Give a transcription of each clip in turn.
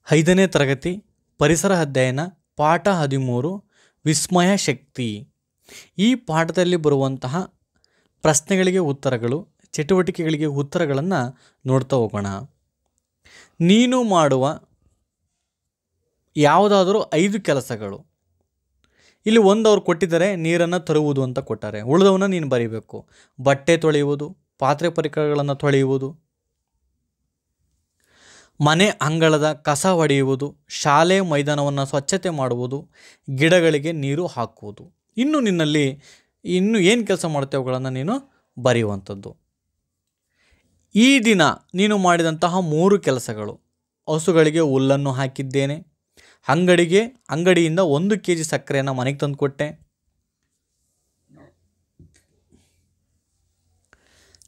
5ನೇ ತರಗತಿ ಪರಿಸರ ಅಧ್ಯಯನ ಪಾಠ 13 ವಿಸ್ಮಯ ಶಕ್ತಿ. ಈ ಪಾಠದಲ್ಲಿ ಬರುವಂತಹ ಪ್ರಶ್ನೆಗಳಿಗೆ ಉತ್ತರಗಳು, ಚಟುವಟಿಕೆಗಳಿಗೆ ಉತ್ತರಗಳನ್ನು ನೋಡ್ತಾ ಹೋಗೋಣ. ನೀನು ಮಾಡುವ ಯಾವುದಾದರೂ 5 ಕೆಲಸಗಳು. ಇಲ್ಲಿ ಒಂದು ಅವ್ರು ಕೊಟ್ಟಿದ್ದಾರೆ, ನೀರನ್ನು ತರುವುದು ಅಂತ ಕೊಟ್ಟಾರೆ. ಉಳಿದವನ್ನ ನೀನು ಬರೀಬೇಕು. ಬಟ್ಟೆ ತೊಳೆಯುವುದು, ಪಾತ್ರೆ ಪರಿಕರಗಳನ್ನು ತೊಳೆಯುವುದು, ಮನೆ ಅಂಗಳದ ಕಸ ಹೊಡೆಯುವುದು, ಶಾಲೆ ಮೈದಾನವನ್ನು ಸ್ವಚ್ಛತೆ ಮಾಡುವುದು, ಗಿಡಗಳಿಗೆ ನೀರು ಹಾಕುವುದು. ಇನ್ನು ನಿನ್ನಲ್ಲಿ ಏನು ಕೆಲಸ ಮಾಡ್ತೇವೆ ಅವುಗಳನ್ನು ನೀನು ಬರೆಯುವಂಥದ್ದು. ಈ ದಿನ ನೀನು ಮಾಡಿದಂತಹ 3 ಕೆಲಸಗಳು: ಹಸುಗಳಿಗೆ ಹುಲ್ಲನ್ನು ಹಾಕಿದ್ದೇನೆ, ಅಂಗಡಿಯಿಂದ 1 kg ಸಕ್ಕರೆಯನ್ನು ಮನೆಗೆ ತಂದು ಕೊಟ್ಟೆ,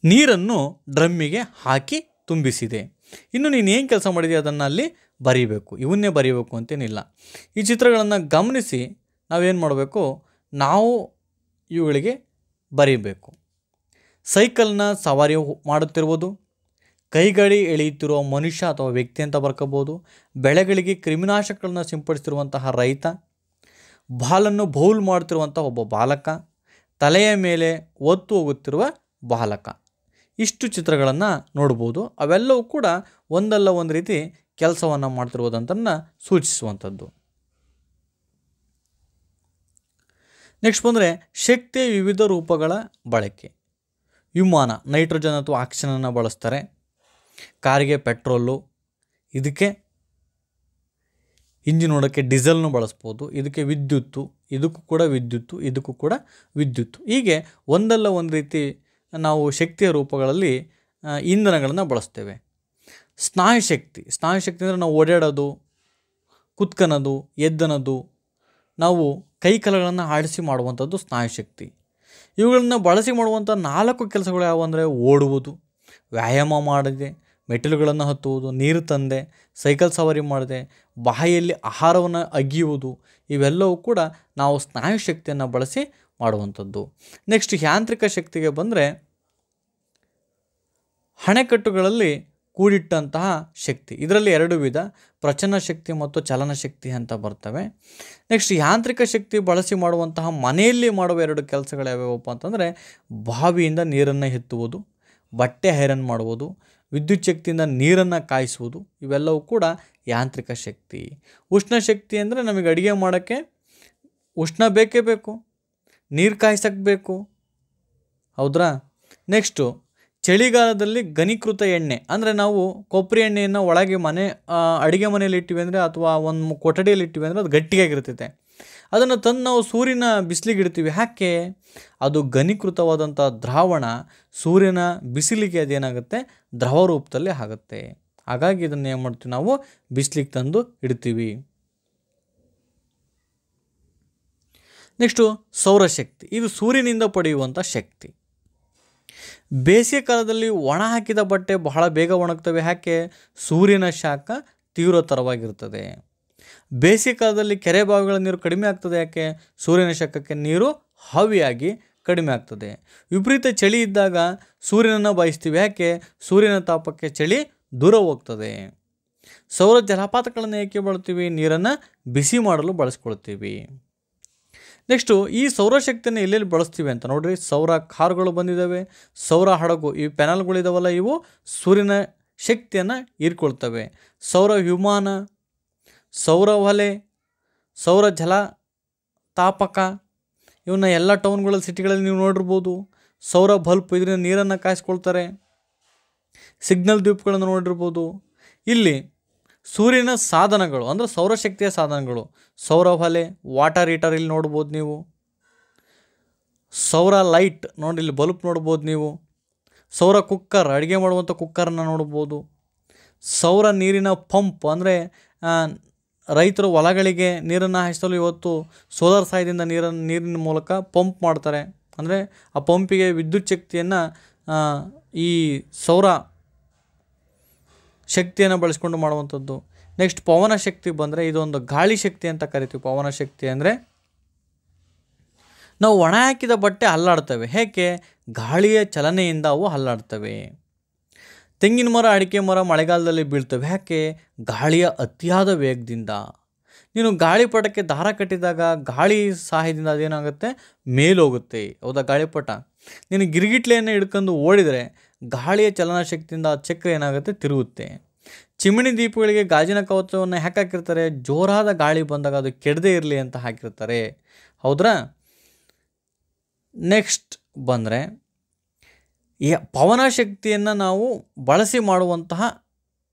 ನೀರನ್ನು ಡ್ರಮ್ಮಿಗೆ ಹಾಕಿ ತುಂಬಿಸಿದೆ. ಇನ್ನು ನೀನು ಏನು ಕೆಲಸ ಮಾಡಿದೆ ಅದನ್ನು ಅಲ್ಲಿ ಬರೀಬೇಕು. ಇವನ್ನೇ ಬರೀಬೇಕು ಅಂತೇನಿಲ್ಲ. ಈ ಚಿತ್ರಗಳನ್ನು ಗಮನಿಸಿ ನಾವೇನು ಮಾಡಬೇಕು, ನಾವು ಇವುಗಳಿಗೆ ಬರೀಬೇಕು. ಸೈಕಲ್ನ ಸವಾರಿ ಮಾಡುತ್ತಿರುವುದು, ಕೈಗಾಡಿ ಎಳೆಯುತ್ತಿರುವ ಮನುಷ್ಯ ಅಥವಾ ವ್ಯಕ್ತಿ ಅಂತ ಬರ್ಕೋಬೋದು. ಬೆಳೆಗಳಿಗೆ ಕ್ರಿಮಿನಾಶಕಗಳನ್ನು ಸಿಂಪಡಿಸಿರುವಂತಹ ರೈತ, ಬಾಲನ್ನು ಬೌಲ್ ಮಾಡುತ್ತಿರುವಂಥ ಒಬ್ಬ ಬಾಲಕ, ತಲೆಯ ಮೇಲೆ ಒತ್ತು ಹೋಗುತ್ತಿರುವ ಬಾಲಕ. ಇಷ್ಟು ಚಿತ್ರಗಳನ್ನು ನೋಡ್ಬೋದು. ಅವೆಲ್ಲವೂ ಕೂಡ ಒಂದಲ್ಲ ಒಂದು ರೀತಿ ಕೆಲಸವನ್ನು ಮಾಡ್ತಿರುವುದಂತನ್ನು ಸೂಚಿಸುವಂಥದ್ದು. ನೆಕ್ಸ್ಟ್ ಬಂದರೆ ಶಕ್ತಿಯ ವಿವಿಧ ರೂಪಗಳ ಬಳಕೆ. ವಿಮಾನ ನೈಟ್ರೋಜನ್ ಅಥವಾ ಆಕ್ಸಿಜನನ್ನು ಬಳಸ್ತಾರೆ. ಕಾರಿಗೆ ಪೆಟ್ರೋಲು, ಇದಕ್ಕೆ ಇಂಜಿನ್ ಓಡೋಕ್ಕೆ ಡೀಸೆಲ್ನು ಬಳಸ್ಬೋದು. ಇದಕ್ಕೆ ವಿದ್ಯುತ್ತು, ಇದಕ್ಕೂ ಕೂಡ ವಿದ್ಯುತ್ತು, ಇದಕ್ಕೂ ಕೂಡ ವಿದ್ಯುತ್ತು. ಹೀಗೆ ಒಂದಲ್ಲ ಒಂದು ರೀತಿ ನಾವು ಶಕ್ತಿಯ ರೂಪಗಳಲ್ಲಿ ಇಂಧನಗಳನ್ನು ಬಳಸ್ತೇವೆ. ಸ್ನಾಯುಶಕ್ತಿ ಅಂದರೆ ನಾವು ಓಡಾಡೋದು, ಕುತ್ಕನೋದು, ಎದ್ದನೋದು, ನಾವು ಕೈಕಾಲುಗಳನ್ನು ಆಡಿಸಿ ಮಾಡುವಂಥದ್ದು ಸ್ನಾಯುಶಕ್ತಿ. ಇವುಗಳನ್ನು ಬಳಸಿ ಮಾಡುವಂಥ 4 ಕೆಲಸಗಳು ಯಾವುವು ಅಂದರೆ ಓಡುವುದು, ವ್ಯಾಯಾಮ ಮಾಡಿದೆ, ಮೆಟ್ಟಿಲುಗಳನ್ನು ಹತ್ತುವುದು, ನೀರು ತಂದೆ, ಸೈಕಲ್ ಸವಾರಿ ಮಾಡಿದೆ, ಬಾಯಿಯಲ್ಲಿ ಆಹಾರವನ್ನು ಅಗಿಯುವುದು. ಇವೆಲ್ಲವೂ ಕೂಡ ನಾವು ಸ್ನಾಯುಶಕ್ತಿಯನ್ನು ಬಳಸಿ ಮಾಡುವಂಥದ್ದು. ನೆಕ್ಸ್ಟ್ ಯಾಂತ್ರಿಕ ಶಕ್ತಿಗೆ ಬಂದರೆ ಅಣೆಕಟ್ಟುಗಳಲ್ಲಿ ಕೂಡಿಟ್ಟಂತಹ ಶಕ್ತಿ. ಇದರಲ್ಲಿ 2 ವಿಧ, ಪ್ರಚನ ಶಕ್ತಿ ಮತ್ತು ಚಲನ ಶಕ್ತಿ ಅಂತ ಬರ್ತವೆ. ನೆಕ್ಸ್ಟ್ ಯಾಂತ್ರಿಕ ಶಕ್ತಿ ಬಳಸಿ ಮಾಡುವಂತಹ ಮನೆಯಲ್ಲಿ ಮಾಡುವ 2 ಕೆಲಸಗಳು ಯಾವ್ಯಾವಪ್ಪ ಅಂತಂದರೆ ಬಾವಿಯಿಂದ ನೀರನ್ನು ಎತ್ತುವುದು, ಬಟ್ಟೆ ಐರನ್ ಮಾಡುವುದು, ವಿದ್ಯುತ್ ಶಕ್ತಿಯಿಂದ ನೀರನ್ನು ಕಾಯಿಸುವುದು. ಇವೆಲ್ಲವೂ ಕೂಡ ಯಾಂತ್ರಿಕ ಶಕ್ತಿ. ಉಷ್ಣ ಶಕ್ತಿ ಅಂದರೆ ನಮಗೆ ಅಡುಗೆ ಮಾಡೋಕ್ಕೆ ಉಷ್ಣ ಬೇಕೇ ಬೇಕು, ನೀರು ಕಾಯಿಸಕ್ಕೆ ಬೇಕು, ಹೌದ್ರಾ? ನೆಕ್ಸ್ಟು ಚಳಿಗಾಲದಲ್ಲಿ ಘನೀಕೃತ ಎಣ್ಣೆ ಅಂದರೆ ನಾವು ಕೊಬ್ಬರಿ ಎಣ್ಣೆಯನ್ನು ಒಳಗೆ ಅಡುಗೆ ಮನೆಯಲ್ಲಿ ಇಟ್ಟಿವಿ ಅಂದರೆ ಅಥವಾ ಒಂದು ಕೊಠಡಿಯಲ್ಲಿ ಇಟ್ಟಿವಿ ಅಂದರೆ ಅದು ಗಟ್ಟಿಯಾಗಿರ್ತೈತೆ. ಅದನ್ನು ತಂದು ನಾವು ಸೂರ್ಯನ ಬಿಸಿಲಿಗೆ ಇಡ್ತೀವಿ. ಯಾಕೆ? ಅದು ಘನೀಕೃತವಾದಂಥ ದ್ರಾವಣ ಸೂರ್ಯನ ಬಿಸಿಲಿಗೆ ಅದೇನಾಗುತ್ತೆ, ದ್ರವ ರೂಪದಲ್ಲಿ ಆಗುತ್ತೆ. ಹಾಗಾಗಿ ಇದನ್ನು ಏನು ಮಾಡ್ತೀವಿ, ನಾವು ಬಿಸಿಲಿಗೆ ತಂದು ಇಡ್ತೀವಿ. ನೆಕ್ಸ್ಟು ಸೌರಶಕ್ತಿ. ಇದು ಸೂರ್ಯನಿಂದ ಪಡೆಯುವಂಥ ಶಕ್ತಿ. ಬೇಸಿಗೆ ಕಾಲದಲ್ಲಿ ಒಣ ಹಾಕಿದ ಬಟ್ಟೆ ಬಹಳ ಬೇಗ ಒಣಗ್ತವೆ. ಯಾಕೆ? ಸೂರ್ಯನ ಶಾಖ ತೀವ್ರತರವಾಗಿರ್ತದೆ. ಬೇಸಿಗೆ ಕಾಲದಲ್ಲಿ ಕೆರೆ ಬಾವಿಗಳ ನೀರು ಕಡಿಮೆ ಆಗ್ತದೆ. ಯಾಕೆ? ಸೂರ್ಯನ ಶಾಖಕ್ಕೆ ನೀರು ಆವಿಯಾಗಿ ಕಡಿಮೆ ಆಗ್ತದೆ. ವಿಪರೀತ ಚಳಿ ಇದ್ದಾಗ ಸೂರ್ಯನನ್ನು ಬಯಸ್ತೀವಿ. ಯಾಕೆ? ಸೂರ್ಯನ ತಾಪಕ್ಕೆ ಚಳಿ ದೂರ ಹೋಗ್ತದೆ. ಸೌರ ಜಲಪಾತಗಳನ್ನು ಏಕೆ ಬಳಸ್ತೀವಿ? ನೀರನ್ನು ಬಿಸಿ ಮಾಡಲು ಬಳಸ್ಕೊಳ್ತೀವಿ. ನೆಕ್ಸ್ಟು ಈ ಸೌರಶಕ್ತಿಯನ್ನು ಎಲ್ಲೆಲ್ಲಿ ಬಳಸ್ತೀವಿ ಅಂತ ನೋಡ್ರಿ. ಸೌರ ಕಾರುಗಳು ಬಂದಿದ್ದಾವೆ, ಸೌರ ಹಡಗು, ಈ ಪ್ಯಾನಲ್ಗಳಿದಾವಲ್ಲ, ಇವು ಸೂರ್ಯನ ಶಕ್ತಿಯನ್ನು ಹೀರ್ಕೊಳ್ತವೆ. ಸೌರ ವಿಮಾನ, ಸೌರ ಒಲೆ, ಸೌರ ಜಲ ತಾಪಕ, ಇವನ್ನ ಎಲ್ಲ ಟೌನ್ಗಳಲ್ಲಿ, ಸಿಟಿಗಳಲ್ಲಿ ನೀವು ನೋಡಿರ್ಬೋದು. ಸೌರ ಬಲ್ಪ್, ಇದರಿಂದ ನೀರನ್ನು ಕಾಯಿಸ್ಕೊಳ್ತಾರೆ. ಸಿಗ್ನಲ್ ದ್ವೀಪಗಳನ್ನು ನೋಡಿರ್ಬೋದು. ಇಲ್ಲಿ ಸೂರ್ಯನ ಸಾಧನಗಳು ಅಂದರೆ ಸೌರಶಕ್ತಿಯ ಸಾಧನಗಳು, ಸೌರ ಒಲೆ, ವಾಟರ್ ಹೀಟರ್ ಇಲ್ಲಿ ನೋಡ್ಬೋದು ನೀವು. ಸೌರ ಲೈಟ್ ನೋಡಿ, ಇಲ್ಲಿ ಬಲ್ಬ್ ನೋಡ್ಬೋದು ನೀವು. ಸೌರ ಕುಕ್ಕರ್, ಅಡುಗೆ ಮಾಡುವಂಥ ಕುಕ್ಕರನ್ನು ನೋಡ್ಬೋದು. ಸೌರ ನೀರಿನ ಪಂಪ್ ಅಂದರೆ ರೈತರು ಹೊಲಗಳಿಗೆ ನೀರನ್ನು ಹಾಯಿಸಲು ಇವತ್ತು ಸೋಲಾರ್ ಸಹಾಯದಿಂದ ನೀರಿನ ಮೂಲಕ ಪಂಪ್ ಮಾಡ್ತಾರೆ. ಅಂದರೆ ಆ ಪಂಪಿಗೆ ವಿದ್ಯುತ್ ಶಕ್ತಿಯನ್ನು ಈ ಸೌರ ಶಕ್ತಿಯನ್ನು ಬಳಸ್ಕೊಂಡು ಮಾಡುವಂಥದ್ದು. ನೆಕ್ಸ್ಟ್ ಪವನ ಶಕ್ತಿ ಬಂದರೆ ಇದೊಂದು ಗಾಳಿ ಶಕ್ತಿ ಅಂತ ಕರಿತೀವಿ. ಪವನ ಶಕ್ತಿ ಅಂದರೆ ನಾವು ಒಣ ಹಾಕಿದ ಬಟ್ಟೆ ಅಲ್ಲಾಡ್ತವೆ. ಹೇಗೆ? ಗಾಳಿಯ ಚಲನೆಯಿಂದ ಅವು ಅಲ್ಲಾಡ್ತವೆ. ತೆಂಗಿನ ಮರ, ಅಡಿಕೆ ಮರ ಮಳೆಗಾಲದಲ್ಲಿ ಬೀಳ್ತವೆ. ಯಾಕೆ? ಗಾಳಿಯ ಅತಿಯಾದ ವೇಗದಿಂದ. ನೀನು ಗಾಳಿಪಟಕ್ಕೆ ದಾರ ಕಟ್ಟಿದಾಗ ಗಾಳಿ ಸಹಾಯದಿಂದ ಅದೇನಾಗುತ್ತೆ, ಮೇಲೋಗುತ್ತೆ. ಹೌದಾ? ಗಾಳಿಪಟ ನೀನು ಗಿರಿಗಿಟ್ಲೆಯನ್ನು ಹಿಡ್ಕೊಂಡು ಓಡಿದರೆ ಗಾಳಿಯ ಚಲನಶಕ್ತಿಯಿಂದ ಆ ಚಕ್ರ ಏನಾಗುತ್ತೆ, ತಿರುಗುತ್ತೆ. ಚಿಮಣಿ ದೀಪಗಳಿಗೆ ಗಾಜಿನ ಕವಚವನ್ನು ಯಾಕೆ ಹಾಕಿರ್ತಾರೆ? ಜೋರಾದ ಗಾಳಿ ಬಂದಾಗ ಅದು ಕೆಡದೇ ಇರಲಿ ಅಂತ ಹಾಕಿರ್ತಾರೆ. ಹೌದ್ರಾ? ನೆಕ್ಸ್ಟ್ ಬಂದರೆ ಈ ಪವನ ಶಕ್ತಿಯನ್ನು ನಾವು ಬಳಸಿ ಮಾಡುವಂತಹ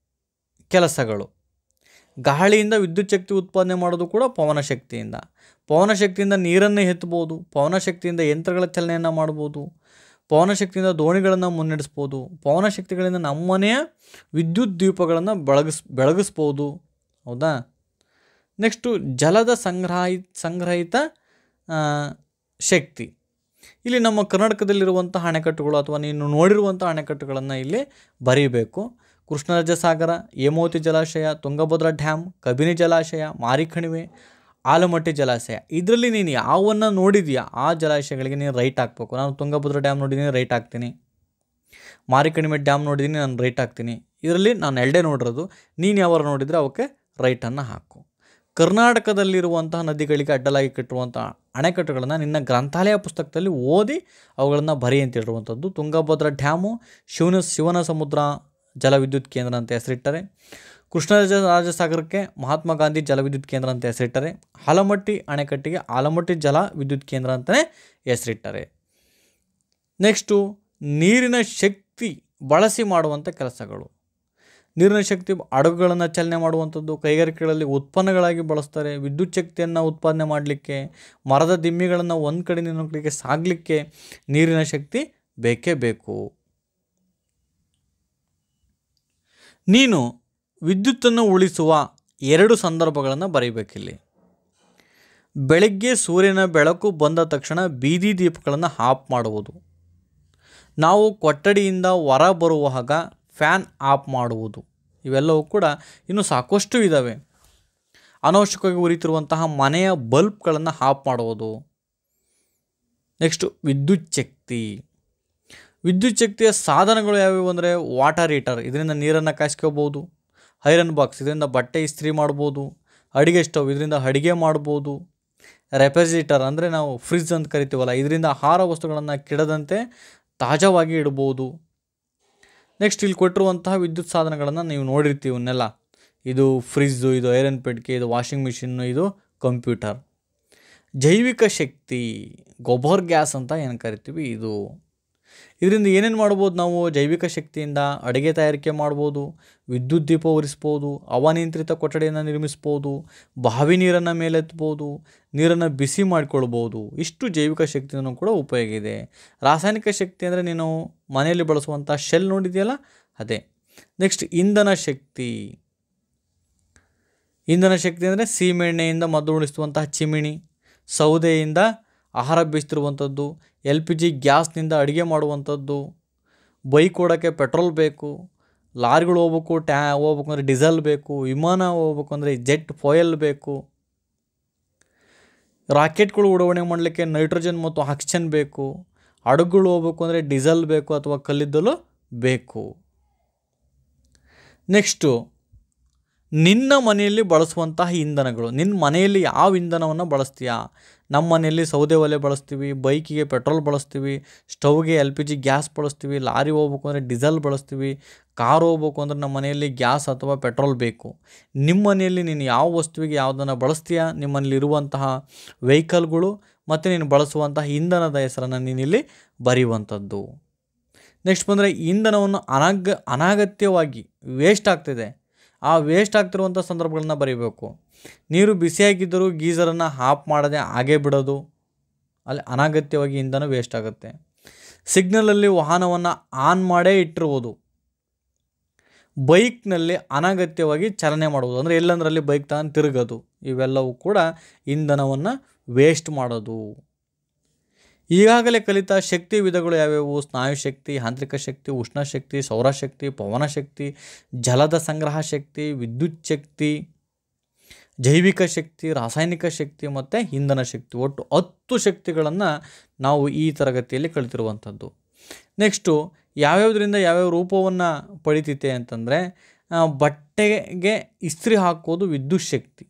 ಕೆಲಸಗಳು. ಗಾಳಿಯಿಂದ ವಿದ್ಯುತ್ ಶಕ್ತಿ ಉತ್ಪಾದನೆ ಮಾಡೋದು ಕೂಡ ಪವನ ಶಕ್ತಿಯಿಂದ. ಪವನ ಶಕ್ತಿಯಿಂದ ನೀರನ್ನು ಎತ್ತಬೋದು, ಪವನ ಶಕ್ತಿಯಿಂದ ಯಂತ್ರಗಳ ಚಲನೆಯನ್ನು ಮಾಡ್ಬೋದು, ಪವನ ಶಕ್ತಿಯಿಂದ ದೋಣಿಗಳನ್ನು ಮುನ್ನಡೆಸ್ಬೋದು, ಪವನ ಶಕ್ತಿಗಳಿಂದ ನಮ್ಮನೆಯ ವಿದ್ಯುತ್ ದೀಪಗಳನ್ನು ಬೆಳಗಿಸ್ಬೋದು. ಹೌದಾ? ನೆಕ್ಸ್ಟು ಜಲದ ಸಂಗ್ರಹಿತ ಶಕ್ತಿ. ಇಲ್ಲಿ ನಮ್ಮ ಕರ್ನಾಟಕದಲ್ಲಿರುವಂಥ ಅಣೆಕಟ್ಟುಗಳು ಅಥವಾ ನೀನು ನೋಡಿರುವಂಥ ಅಣೆಕಟ್ಟುಗಳನ್ನು ಇಲ್ಲಿ ಬರೀಬೇಕು. ಕೃಷ್ಣರಾಜಸಾಗರ, ಹೇಮಾವತಿ ಜಲಾಶಯ, ತುಂಗಭದ್ರಾ ಡ್ಯಾಮ್, ಕಬಿನಿ ಜಲಾಶಯ, ಮಾರಿಕಣಿವೆ, ಆಲಮಟ್ಟಿ ಜಲಾಶಯ. ಇದರಲ್ಲಿ ನೀನು ಯಾವನ್ನು ನೋಡಿದೆಯಾ ಆ ಜಲಾಶಯಗಳಿಗೆ ನೀನು ರೈಟ್ ಹಾಕಬೇಕು. ನಾನು ತುಂಗಭದ್ರಾ ಡ್ಯಾಮ್ ನೋಡಿದ್ದೀನಿ, ರೈಟ್ ಹಾಕ್ತೀನಿ. ಮಾರಿಕಣಿವೆ ಡ್ಯಾಮ್ ನೋಡಿದ್ದೀನಿ, ನಾನು ರೈಟ್ ಹಾಕ್ತೀನಿ. ಇದರಲ್ಲಿ ನಾನು ಎರಡೇ ನೋಡಿರೋದು. ನೀನು ಯಾವಾರು ನೋಡಿದರೆ ಅವಕ್ಕೆ ರೈಟನ್ನು ಹಾಕು. ಕರ್ನಾಟಕದಲ್ಲಿರುವಂತಹ ನದಿಗಳಿಗೆ ಅಡ್ಡಲಾಗಿ ಕಟ್ಟಿರುವಂಥ ಅಣೆಕಟ್ಟುಗಳನ್ನು ನಿನ್ನ ಗ್ರಂಥಾಲಯ ಪುಸ್ತಕದಲ್ಲಿ ಓದಿ ಅವುಗಳನ್ನು ಬರಿ ಅಂತ ಹೇಳಿರುವಂಥದ್ದು. ತುಂಗಭದ್ರಾ ಡ್ಯಾಮು ಶಿವನ ಸಮುದ್ರ ಜಲವಿದ್ಯುತ್ ಕೇಂದ್ರ ಅಂತ ಹೆಸರಿಟ್ಟರೆ, ಕೃಷ್ಣರಾಜಸಾಗರಕ್ಕೆ ಮಹಾತ್ಮ ಗಾಂಧಿ ಜಲವಿದ್ಯುತ್ ಕೇಂದ್ರ ಅಂತ ಹೆಸರಿಟ್ಟರೆ, ಆಲಮಟ್ಟಿ ಅಣೆಕಟ್ಟಿಗೆ ಆಲಮಟ್ಟಿ ಜಲ ವಿದ್ಯುತ್ ಕೇಂದ್ರ ಅಂತಲೇ ಹೆಸರಿಟ್ಟರೆ. ನೆಕ್ಸ್ಟು ನೀರಿನ ಶಕ್ತಿ ಬಳಸಿ ಮಾಡುವಂಥ ಕೆಲಸಗಳು. ನೀರಿನ ಶಕ್ತಿ ಹಡಗುಗಳನ್ನು ಚಲನೆ ಮಾಡುವಂಥದ್ದು, ಕೈಗಾರಿಕೆಗಳಲ್ಲಿ ಉತ್ಪನ್ನಗಳಾಗಿ ಬಳಸ್ತಾರೆ. ವಿದ್ಯುತ್ ಶಕ್ತಿಯನ್ನು ಉತ್ಪಾದನೆ ಮಾಡಲಿಕ್ಕೆ, ಮರದ ದಿಮ್ಮಿಗಳನ್ನು ಒಂದು ಕಡೆ ಇನ್ನೊಂದು ಕಡೆಗೆ ಸಾಗಲಿಕ್ಕೆ ನೀರಿನ ಶಕ್ತಿ ಬೇಕೇ ಬೇಕು. ನೀನು ವಿದ್ಯುತ್ತನ್ನು ಉಳಿಸುವ 2 ಸಂದರ್ಭಗಳನ್ನು ಬರೀಬೇಕಿಲ್ಲಿ. ಬೆಳಗ್ಗೆ ಸೂರ್ಯನ ಬೆಳಕು ಬಂದ ತಕ್ಷಣ ಬೀದಿ ದೀಪಗಳನ್ನು ಆಫ್ ಮಾಡುವುದು. ನಾವು ಕೊಠಡಿಯಿಂದ ಹೊರ ಬರುವಾಗ ಫ್ಯಾನ್ ಆಫ್ ಮಾಡುವುದು. ಇವೆಲ್ಲವೂ ಕೂಡ ಇನ್ನೂ ಸಾಕಷ್ಟು ಇದ್ದಾವೆ. ಅನವಶ್ಯಕವಾಗಿ ಉರಿತಿರುವಂತಹ ಮನೆಯ ಬಲ್ಬ್ಗಳನ್ನು ಆಫ್ ಮಾಡುವುದು. ನೆಕ್ಸ್ಟು ವಿದ್ಯುತ್ ಶಕ್ತಿ. ವಿದ್ಯುತ್ ಶಕ್ತಿಯ ಸಾಧನಗಳು ಯಾವ್ಯಾವು ಅಂದರೆ ವಾಟರ್ ಹೀಟರ್, ಇದರಿಂದ ನೀರನ್ನು ಕಾಯ್ಸ್ಕೋಬೋದು. ಐರನ್ ಬಾಕ್ಸ್, ಇದರಿಂದ ಬಟ್ಟೆ ಇಸ್ತ್ರಿ ಮಾಡ್ಬೋದು. ಅಡುಗೆ ಸ್ಟವ್, ಇದರಿಂದ ಅಡುಗೆ ಮಾಡ್ಬೋದು. ರೆಫ್ರಿಜಿರೇಟರ್ ಅಂದರೆ ನಾವು ಫ್ರಿಜ್ ಅಂತ ಕರಿತೀವಲ್ಲ, ಇದರಿಂದ ಆಹಾರ ವಸ್ತುಗಳನ್ನು ಕೆಡದಂತೆ ತಾಜಾವಾಗಿ ಇಡ್ಬೋದು. ನೆಕ್ಸ್ಟ್ ಇಲ್ಲಿ ಕೊಟ್ಟಿರುವಂತಹ ವಿದ್ಯುತ್ ಸಾಧನಗಳನ್ನು ನೀವು ನೋಡಿರ್ತೀವಿ ಇವನ್ನೆಲ್ಲ. ಇದು ಫ್ರಿಜ್ಜು, ಇದು ಐರನ್ ಪೆಟ್ಟಿಗೆ, ಇದು ವಾಷಿಂಗ್ ಮಿಷಿನ್ನು, ಇದು ಕಂಪ್ಯೂಟರ್. ಜೈವಿಕ ಶಕ್ತಿ, ಗೊಬ್ಬರ್ ಗ್ಯಾಸ್ ಅಂತ ಏನು ಕರಿತೀವಿ ಇದು. ಇದರಿಂದ ಏನೇನು ಮಾಡ್ಬೋದು ನಾವು? ಜೈವಿಕ ಶಕ್ತಿಯಿಂದ ಅಡುಗೆ ತಯಾರಿಕೆ ಮಾಡ್ಬೋದು, ವಿದ್ಯುತ್ ದೀಪ ಉರಿಸ್ಬೋದು, ಹವಾನಿಯಂತ್ರಿತ ಕೊಠಡಿಯನ್ನು ನಿರ್ಮಿಸ್ಬೋದು, ಬಾವಿ ನೀರನ್ನು ಮೇಲೆತ್ಬೋದು, ನೀರನ್ನು ಬಿಸಿ ಮಾಡಿಕೊಳ್ಬೋದು. ಇಷ್ಟು ಜೈವಿಕ ಶಕ್ತಿಯನ್ನು ಕೂಡ ಉಪಯೋಗ ಇದೆ. ರಾಸಾಯನಿಕ ಶಕ್ತಿ ಅಂದರೆ ನೀನು ಮನೆಯಲ್ಲಿ ಬಳಸುವಂಥ ಶೆಲ್ ನೋಡಿದೆಯಲ್ಲ, ಅದೇ. ನೆಕ್ಸ್ಟ್ ಇಂಧನ ಶಕ್ತಿ. ಇಂಧನ ಶಕ್ತಿ ಅಂದರೆ ಸೀಮೆಎಣ್ಣೆಯಿಂದ ಮದ್ದು ಉಳಿಸುವಂತಹ ಚಿಮಿಣಿ, ಸೌದೆಯಿಂದ ಆಹಾರ ಬೇಯಿಸ್ತಿರುವಂಥದ್ದು, LPG ಗ್ಯಾಸ್ನಿಂದ ಅಡುಗೆ ಮಾಡುವಂಥದ್ದು, ಬೈಕ್ ಓಡೋಕ್ಕೆ ಪೆಟ್ರೋಲ್ ಬೇಕು, ಲಾರಿಗಳು ಹೋಗ್ಬೇಕು ಅಂದರೆ ಡೀಸೆಲ್ ಬೇಕು, ವಿಮಾನ ಹೋಗ್ಬೇಕು ಅಂದರೆ ಜೆಟ್ ಫಾಯಲ್ ಬೇಕು, ರಾಕೆಟ್ಗಳು ಉಡಾವಣೆ ಮಾಡಲಿಕ್ಕೆ ನೈಟ್ರೋಜನ್ ಮತ್ತು ಆಕ್ಸಿಜನ್ ಬೇಕು, ಹಡಗುಗಳು ಹೋಗ್ಬೇಕು ಅಂದರೆ ಡೀಸೆಲ್ ಬೇಕು ಅಥವಾ ಕಲ್ಲಿದ್ದಲು ಬೇಕು. ನೆಕ್ಸ್ಟು ನಿನ್ನ ಮನೆಯಲ್ಲಿ ಬಳಸುವಂತಹ ಇಂಧನಗಳು. ನಿನ್ನ ಮನೆಯಲ್ಲಿ ಯಾವ ಇಂಧನವನ್ನು ಬಳಸ್ತೀಯಾ? ನಮ್ಮ ಮನೆಯಲ್ಲಿ ಸೌದೆ ಒಲೆ ಬಳಸ್ತೀವಿ, ಬೈಕಿಗೆ ಪೆಟ್ರೋಲ್ ಬಳಸ್ತೀವಿ, ಸ್ಟವ್ಗೆ LPG ಗ್ಯಾಸ್ ಬಳಸ್ತೀವಿ, ಲಾರಿ ಹೋಗ್ಬೇಕು ಅಂದರೆ ಡೀಸೆಲ್ ಬಳಸ್ತೀವಿ, ಕಾರ್ ಹೋಗ್ಬೇಕು ಅಂದರೆ ನಮ್ಮ ಮನೆಯಲ್ಲಿ ಗ್ಯಾಸ್ ಅಥವಾ ಪೆಟ್ರೋಲ್ ಬೇಕು. ನಿಮ್ಮ ಮನೆಯಲ್ಲಿ ನೀನು ಯಾವ ವಸ್ತುವಿಗೆ ಯಾವುದನ್ನು ಬಳಸ್ತೀಯಾ, ನಿಮ್ಮಲ್ಲಿರುವಂತಹ ವೆಹಿಕಲ್ಗಳು ಮತ್ತು ನೀನು ಬಳಸುವಂತಹ ಇಂಧನದ ಹೆಸರನ್ನು ನೀನಿಲ್ಲಿ ಬರೆಯುವಂಥದ್ದು. ನೆಕ್ಸ್ಟ್ ಬಂದರೆ ಇಂಧನವನ್ನು ಅನಗತ್ಯವಾಗಿ ವೇಸ್ಟ್ ಆಗ್ತಿದೆ, ಆ ವೇಸ್ಟ್ ಆಗ್ತಿರುವಂಥ ಸಂದರ್ಭಗಳನ್ನ ಬರೀಬೇಕು. ನೀರು ಬಿಸಿಯಾಗಿದ್ದರೂ ಗೀಝರನ್ನು ಆಫ್ ಮಾಡದೆ ಹಾಗೇ ಬಿಡೋದು, ಅಲ್ಲಿ ಅನಗತ್ಯವಾಗಿ ಇಂಧನ ವೇಸ್ಟ್ ಆಗುತ್ತೆ. ಸಿಗ್ನಲಲ್ಲಿ ವಾಹನವನ್ನು ಆನ್ ಮಾಡೇ ಇಟ್ಟಿರುವುದು. ಬೈಕ್ನಲ್ಲಿ ಅನಗತ್ಯವಾಗಿ ಚಾಲನೆ ಮಾಡುವುದು, ಅಂದರೆ ಎಲ್ಲಂದರಲ್ಲಿ ಬೈಕ್ ತಗೊಂಡು ತಿರುಗೋದು. ಇವೆಲ್ಲವೂ ಕೂಡ ಇಂಧನವನ್ನು ವೇಸ್ಟ್ ಮಾಡೋದು. ಈಗಾಗಲೇ ಕಲಿತ ಶಕ್ತಿ ವಿಧಗಳು ಯಾವ್ಯಾವು? ಸ್ನಾಯು ಶಕ್ತಿ, ಯಾಂತ್ರಿಕ ಶಕ್ತಿ, ಉಷ್ಣಶಕ್ತಿ, ಸೌರಶಕ್ತಿ, ಪವನ ಶಕ್ತಿ, ಜಲದ ಸಂಗ್ರಹ ಶಕ್ತಿ, ವಿದ್ಯುತ್ ಶಕ್ತಿ, ಜೈವಿಕ ಶಕ್ತಿ, ರಾಸಾಯನಿಕ ಶಕ್ತಿ ಮತ್ತು ಇಂಧನ ಶಕ್ತಿ. ಒಟ್ಟು 10 ಶಕ್ತಿಗಳನ್ನು ನಾವು ಈ ತರಗತಿಯಲ್ಲಿ ಕಲಿತಿರುವಂಥದ್ದು. ನೆಕ್ಸ್ಟು ಯಾವ್ಯಾವುದರಿಂದ ಯಾವ್ಯಾವ ರೂಪವನ್ನು ಪಡಿತೈತೆ ಅಂತಂದರೆ, ಬಟ್ಟೆಗೆ ಇಸ್ತ್ರಿ ಹಾಕೋದು ವಿದ್ಯುತ್ ಶಕ್ತಿ,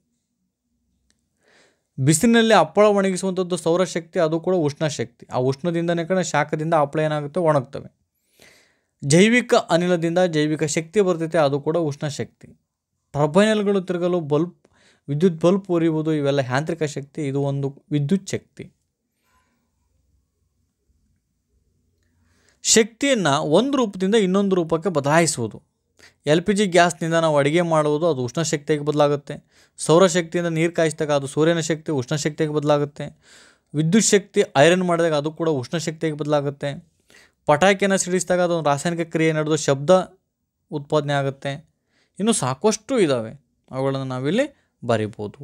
ಬಿಸಿಲಿನಲ್ಲಿ ಹಪ್ಪಳ ಒಣಗಿಸುವಂಥದ್ದು ಸೌರಶಕ್ತಿ, ಅದು ಕೂಡ ಉಷ್ಣಶಕ್ತಿ. ಆ ಉಷ್ಣದಿಂದನೇ ಕಡೆ ಶಾಖದಿಂದ ಹಪ್ಪಳ ಏನಾಗುತ್ತೆ, ಒಣಗ್ತವೆ. ಜೈವಿಕ ಅನಿಲದಿಂದ ಜೈವಿಕ ಶಕ್ತಿ ಬರ್ತೈತೆ, ಅದು ಕೂಡ ಉಷ್ಣಶಕ್ತಿ. ಟರ್ಬೈನಲ್ಗಳು ತಿರುಗಲು ವಿದ್ಯುತ್ ಬಲ್ಬ್ ಉರಿಯುವುದು, ಇವೆಲ್ಲ ಯಾಂತ್ರಿಕ ಶಕ್ತಿ, ಇದು ಒಂದು ವಿದ್ಯುತ್ ಶಕ್ತಿ. ಶಕ್ತಿಯನ್ನು ಒಂದು ರೂಪದಿಂದ ಇನ್ನೊಂದು ರೂಪಕ್ಕೆ ಬದಲಾಯಿಸುವುದು. LPG ಗ್ಯಾಸ್ನಿಂದ ನಾವು ಅಡುಗೆ ಮಾಡುವುದು, ಅದು ಉಷ್ಣಶಕ್ತಿಯಾಗಿ ಬದಲಾಗುತ್ತೆ. ಸೌರಶಕ್ತಿಯಿಂದ ನೀರು ಕಾಯಿಸಿದಾಗ ಅದು ಸೂರ್ಯನ ಶಕ್ತಿ, ಉಷ್ಣಶಕ್ತಿಯಾಗಿ ಬದಲಾಗುತ್ತೆ. ವಿದ್ಯುತ್ ಶಕ್ತಿ ಐರನ್ ಮಾಡಿದಾಗ ಅದು ಕೂಡ ಉಷ್ಣಶಕ್ತಿಯಾಗಿ ಬದಲಾಗುತ್ತೆ. ಪಟಾಕಿಯನ್ನು ಸಿಡಿಸಿದಾಗ ಅದೊಂದು ರಾಸಾಯನಿಕ ಕ್ರಿಯೆ ನಡೆದು ಶಬ್ದ ಉತ್ಪಾದನೆ ಆಗುತ್ತೆ. ಇನ್ನು ಸಾಕಷ್ಟು ಇದ್ದಾವೆ, ಅವುಗಳನ್ನು ನಾವಿಲ್ಲಿ ಬರಿಬೋದು.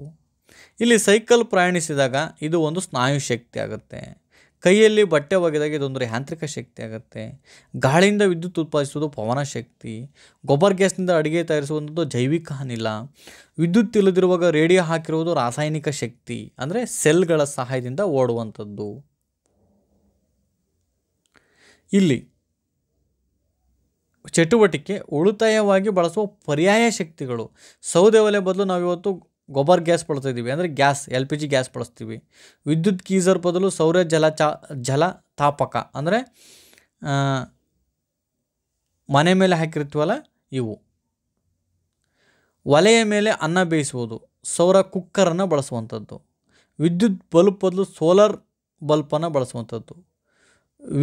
ಇಲ್ಲಿ ಸೈಕಲ್ ಪ್ರಯಾಣಿಸಿದಾಗ ಇದು ಒಂದು ಸ್ನಾಯು ಶಕ್ತಿ ಆಗುತ್ತೆ. ಕೈಯಲ್ಲಿ ಬಟ್ಟೆ ಒಗೆದಾಗ ಇದೊಂದು ಯಾಂತ್ರಿಕ ಶಕ್ತಿ ಆಗುತ್ತೆ. ಗಾಳಿಯಿಂದ ವಿದ್ಯುತ್ ಉತ್ಪಾದಿಸುವುದು ಪವನ ಶಕ್ತಿ. ಗೊಬ್ಬರ ಗ್ಯಾಸ್ನಿಂದ ಅಡುಗೆ ತಯಾರಿಸುವಂಥದ್ದು ಜೈವಿಕ ಅನಿಲ. ವಿದ್ಯುತ್ ಇಲ್ಲದಿರುವಾಗ ರೇಡಿಯೋ ಹಾಕಿರುವುದು ರಾಸಾಯನಿಕ ಶಕ್ತಿ, ಅಂದರೆ ಸೆಲ್ಗಳ ಸಹಾಯದಿಂದ ಓಡುವಂಥದ್ದು. ಇಲ್ಲಿ ಚಟುವಟಿಕೆ ಉಳಿತಾಯವಾಗಿ ಬಳಸುವ ಪರ್ಯಾಯ ಶಕ್ತಿಗಳು. ಸೌದೆ ಒಲೆ ಬದಲು ನಾವಿವತ್ತು ಗೊಬ್ಬರ ಗ್ಯಾಸ್ ಬಳಸ್ತಾ ಇದ್ದೀವಿ, ಅಂದರೆ ಗ್ಯಾಸ್ LPG ಗ್ಯಾಸ್ ಬಳಸ್ತೀವಿ. ವಿದ್ಯುತ್ ಗೀಸರ್ ಬದಲು ಸೌರ ಜಲತಾಪಕ, ಅಂದರೆ ಮನೆ ಮೇಲೆ ಹಾಕಿರ್ತೀವಲ್ಲ ಇವು. ಒಲೆಯ ಮೇಲೆ ಅನ್ನ ಬೇಯಿಸುವುದು, ಸೌರ ಕುಕ್ಕರನ್ನು ಬಳಸುವಂಥದ್ದು. ವಿದ್ಯುತ್ ಬಲ್ಬ್ ಬದಲು ಸೋಲಾರ್ ಬಲ್ಬನ್ನು ಬಳಸುವಂಥದ್ದು.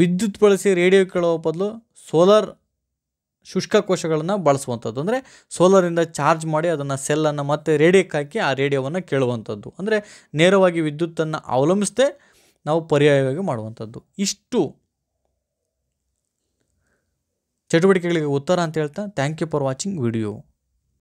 ವಿದ್ಯುತ್ ಬಳಸಿ ರೇಡಿಯೋ ಕೇಳುವ ಬದಲು ಸೋಲಾರ್ ಶುಷ್ಕ ಕೋಶಗಳನ್ನು ಬಳಸುವಂಥದ್ದು, ಅಂದರೆ ಸೋಲಾರಿಂದ ಚಾರ್ಜ್ ಮಾಡಿ ಅದನ್ನು ಸೆಲ್ಲನ್ನು ಮತ್ತೆ ರೇಡಿಯೋಕ್ಕೆ ಹಾಕಿ ಆ ರೇಡಿಯೋವನ್ನು ಕೇಳುವಂಥದ್ದು. ಅಂದರೆ ನೇರವಾಗಿ ವಿದ್ಯುತ್ತನ್ನು ಅವಲಂಬಿಸದೆ ನಾವು ಪರ್ಯಾಯವಾಗಿ ಮಾಡುವಂಥದ್ದು. ಇಷ್ಟು ಚಟುವಟಿಕೆಗಳಿಗೆ ಉತ್ತರ ಅಂತ ಹೇಳ್ತಾ, thank you for watching video.